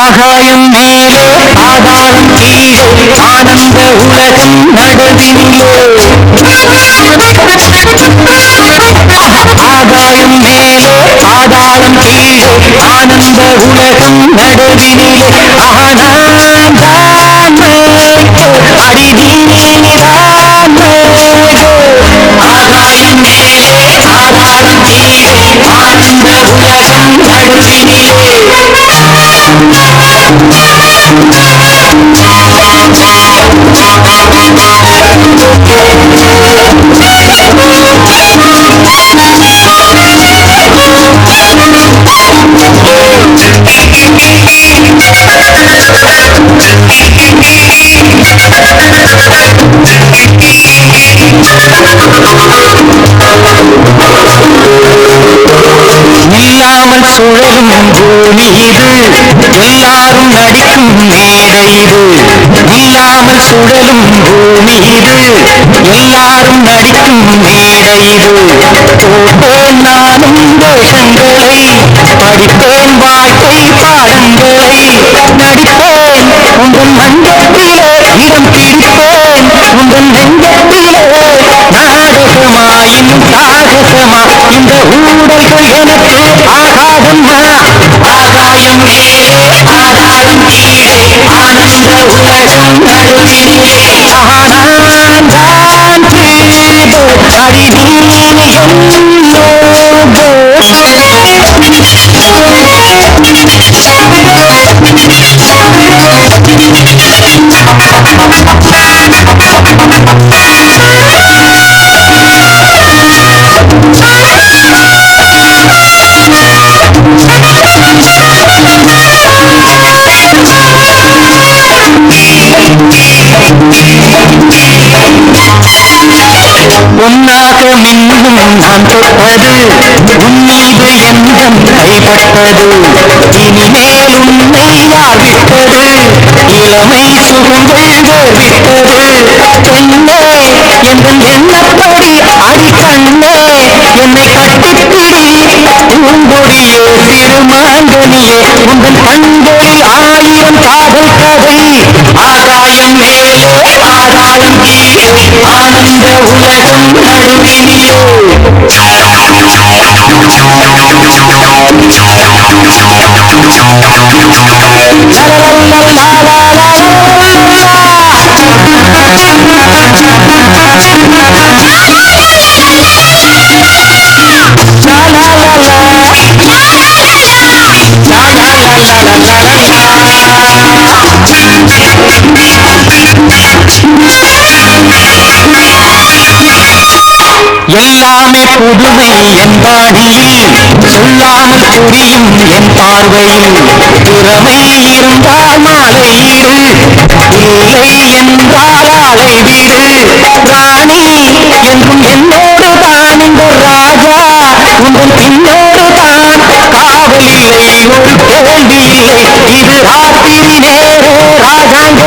ஆகாயம் மேலே பாதாளம் கீழே ஆனந்த உலகம் நடுவினிலே ஆகாயம் மேலே பாதாளம் கீழே ஆனந்த உலகம் நடுவினிலே ஆனான் அடிதீனிதான் ஆகாயம் மேலே பாதாளம் கீழே ஆனந்த உலகம் நடுவினிலே நில்லாமல் சுழலும் பூமி இது எல்லாரும் நடிக்கும் மேடை இது நில்லாமல் சுழலும் பூமி இது எல்லாரும் நடிக்கும் மேடை இது போட்டேன் நானும் வேஷங்களை படிப்பேன் வாழ்க்கை பாடங்களை நடிப்பேன் உங்கள் மண்டத்திலே இடம் பிடிப்பேன் உங்கள் நெஞ்சத்திலே நாடகமாயின் சாகசமா இந்த ஊடல்கள் எனக்கு ஆகாதம்மா ஆகாயம் மேலே பாதாளம் கீழே ஆனந்த உலகம் நடுவினிலே ஆனான் தான் தீபோ அடிதீனி என்னோடு பொன்னாக மின்னும் நான் தொட்டது உன்மீது எந்தம் கைப்பட்டது இனிமேல் உன்னை யார் விட்டது இளமை சுகங்கள் விட்டது பெண்ணே எங்கள் எண்ணப்படி அடிக்கண்ணே என்னை கட்டிப்பிடி பூங்கொடியே திருமாங்கனியே உங்கள் கண்களில் ஆயிரம் காதல் கதை ஆகாயம் மேலே பாதாளம் கீழே ஆனந்த உலகம் நடுவினிலே எல்லாமே புதுமை என் பாணியில் சொல்லாமல் புரியும் என் பார்வையில் திறமை இருந்தால் மாலையீடு இல்லை என்றால் ஆளை வீடு ராணி என்றும் என்னோடு தான் இந்த ராஜா உங்கள் பின்னோடு தான் காவல் இல்லை ஒரு கேள்வி இல்லை இது ராத்திரி நேரே ராஜாங்க